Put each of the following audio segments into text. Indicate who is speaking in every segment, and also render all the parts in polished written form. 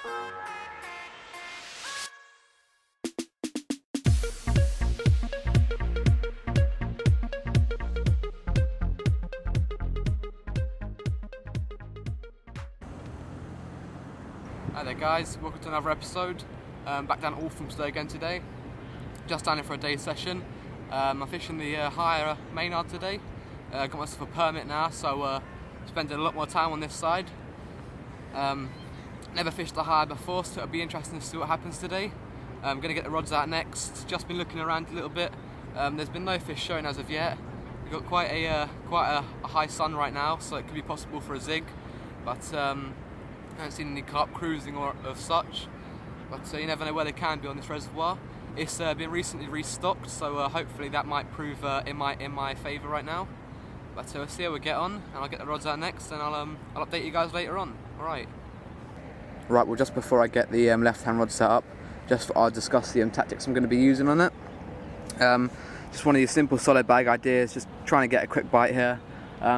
Speaker 1: Hi there guys, welcome to another episode. Back down at Walthamstow again today. Just down here for a day session. I'm fishing the higher Maynard today. Got myself a permit now, so spending a lot more time on this side. Never fished the higher before, so it'll be interesting to see what happens today. I'm going to get the rods out next. Just been looking around a little bit. There's been no fish showing as of yet. We've got quite a high sun right now, so it could be possible for a zig. But I haven't seen any carp cruising or of such, but you never know where they can be on this reservoir. It's been recently restocked, so hopefully that might prove in my favour right now. But we'll see how we get on, and I'll get the rods out next, and I'll update you guys later on. All right.
Speaker 2: Right. Well, just before I get the left-hand rod set up, I'll discuss the tactics I'm going to be using on it. Just one of these simple solid bag ideas. Just trying to get a quick bite here.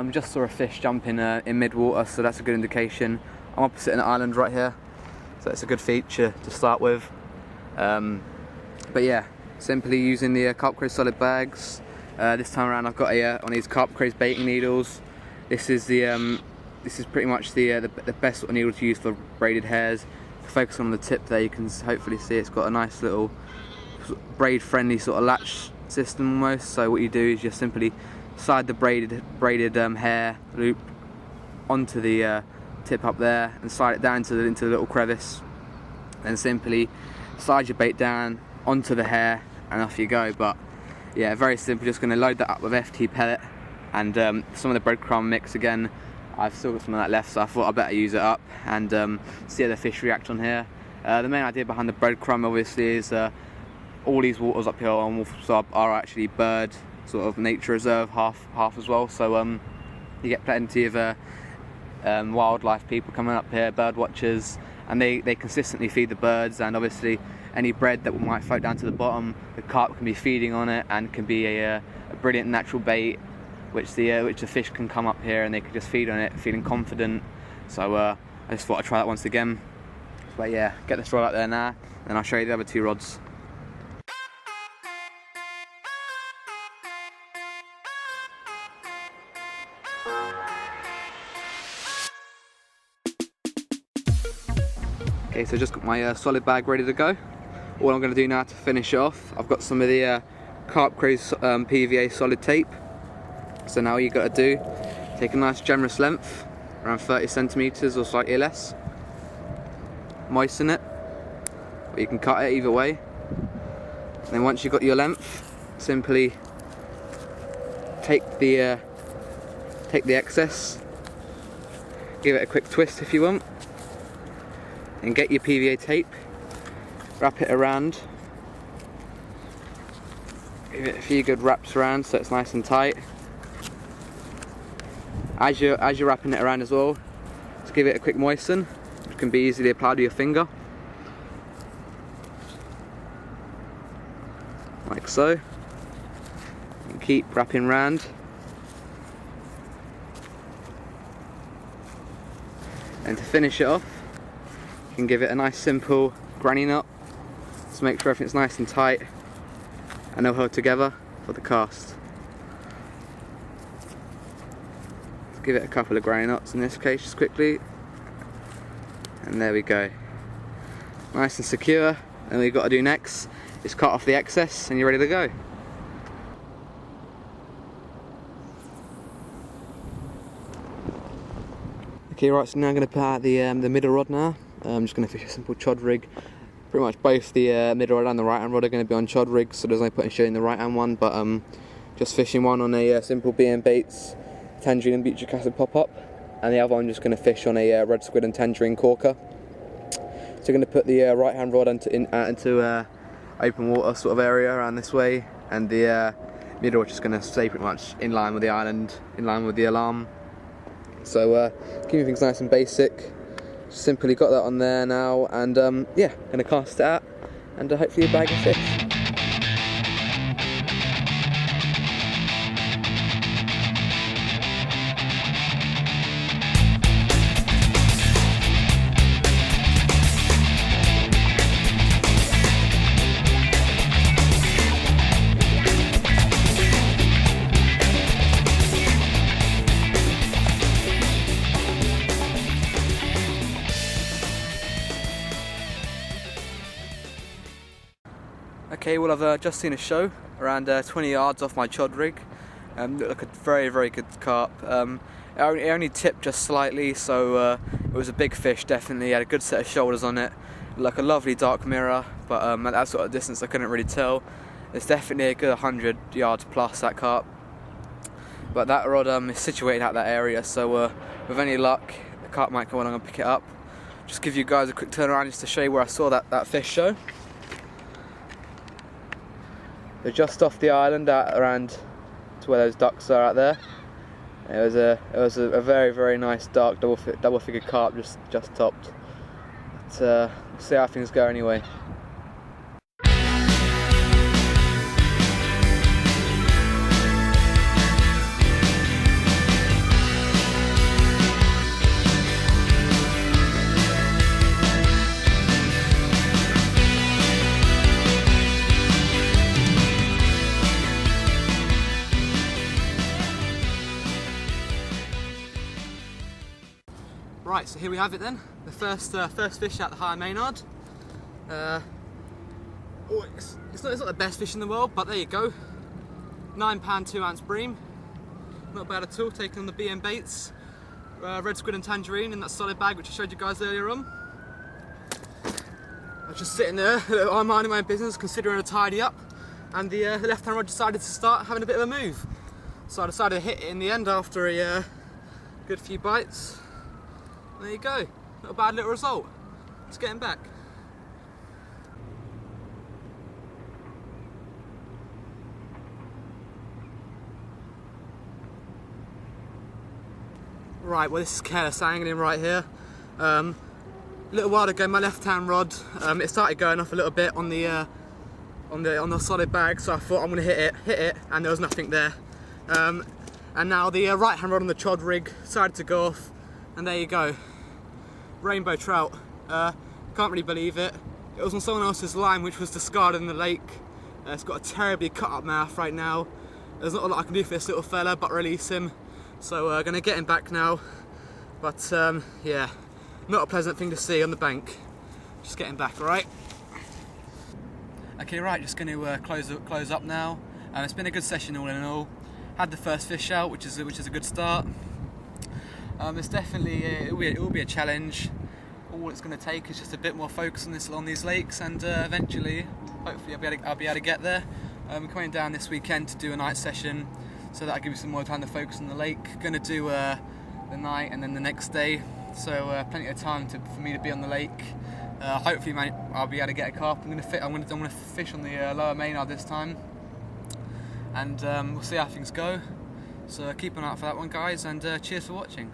Speaker 2: Just saw a fish jump in mid-water, so that's a good indication. I'm opposite an island right here, so it's a good feature to start with. But yeah, simply using the Carp Craze solid bags. This time around I've got one of these Carp Craze baiting needles. This is pretty much the best sort of needle to use for braided hairs. Focus on the tip there, you can hopefully see it's got a nice little braid friendly sort of latch system almost. So what you do is just simply slide the braided hair loop onto the tip up there and slide it down into the little crevice, and simply slide your bait down onto the hair and off you go. But yeah, very simple. Just going to load that up with FT pellet and some of the breadcrumb mix again. I've still got some of that left, so I thought I'd better use it up and see how the fish react on here. The main idea behind the breadcrumb obviously is all these waters up here on Walthamstow are actually bird sort of nature reserve half as well, so you get plenty of wildlife people coming up here, bird watchers, and they consistently feed the birds. And obviously any bread that might float down to the bottom, the carp can be feeding on it and can be a brilliant natural bait which the fish can come up here and they can just feed on it feeling confident. So I just thought I'd try that once again. But yeah, get this rod out there now and I'll show you the other two rods. Okay, so just got my solid bag ready to go. All I'm going to do now to finish it off, I've got some of the Carp Craze PVA solid tape. So now all you got to do, take a nice generous length, around 30 centimeters or slightly less, moisten it, or you can cut it either way. And then once you've got your length, simply take the excess, give it a quick twist if you want, and get your PVA tape, wrap it around, give it a few good wraps around so it's nice and tight. As you're wrapping it around as well, just give it a quick moisten, which can be easily applied with your finger, like so, and keep wrapping round. And to finish it off, you can give it a nice simple granny knot to make sure everything's nice and tight and all held together for the cast. Give it a couple of granny knots in this case just quickly, and there we go, nice and secure. And all you've got to do next is cut off the excess and you're ready to go. Okay, right, so now I'm going to put out the middle rod now. I'm just going to fish a simple chod rig. Pretty much both the middle rod and the right hand rod are going to be on chod rigs, so there's no point in showing the right hand one, but just fishing one on a simple B&M Baits tangerine and butyric acid pop-up, and the other one just going to fish on a red squid and tangerine corker. So we're going to put the right hand rod into open water sort of area around this way, and the middle rod just going to stay pretty much in line with the island, in line with the alarm. So keeping things nice and basic, simply got that on there now, and yeah, going to cast it out and hopefully a bag of fish. Okay, well I've just seen a show around 20 yards off my chod rig. Looked like a very, very good carp. It only tipped just slightly, so it was a big fish, definitely. It had a good set of shoulders on it. Like a lovely dark mirror, but at that sort of distance I couldn't really tell. It's definitely a good 100 yards plus, that carp. But that rod is situated out that area, so with any luck, the carp might come along and pick it up. Just give you guys a quick turn around just to show you where I saw that fish show. They're just off the island, out around to where those ducks are out there. It was a very, very nice dark double figure carp just topped. But we'll see how things go anyway.
Speaker 1: Right, so here we have it then. The first fish out the high Maynard. It's not the best fish in the world, but there you go. £9 2-ounce bream. Not bad at all, taking on the BM baits. Red squid and tangerine in that solid bag which I showed you guys earlier on. I was just sitting there, I'm minding my own business, considering a tidy up, and the left-hand rod decided to start having a bit of a move. So I decided to hit it in the end after a good few bites. There you go, not a bad little result. Let's get him back. Right, well this is careless angling right here. A little while ago my left-hand rod, it started going off a little bit on the solid bag, so I thought I'm going to hit it, and there was nothing there. And now the right-hand rod on the chod rig decided to go off, and there you go. Rainbow trout. Can't really believe it. It was on someone else's line which was discarded in the lake. It's got a terribly cut up mouth right now. There's not a lot I can do for this little fella but release him. So gonna get him back now. But yeah, not a pleasant thing to see on the bank. Just get him back, alright? Okay, right, just gonna close up now. It's been a good session all in all. Had the first fish out, which is a good start. It's definitely it will be a challenge. All it's going to take is just a bit more focus on these lakes, and eventually, hopefully, I'll be able to get there. I'm coming down this weekend to do a night session, so that'll give me some more time to focus on the lake. Going to do the night and then the next day, so plenty of time for me to be on the lake. Hopefully, I'll be able to get a carp. I'm going to fish on the lower Maynard this time, and we'll see how things go. So keep an eye out for that one, guys, and cheers for watching.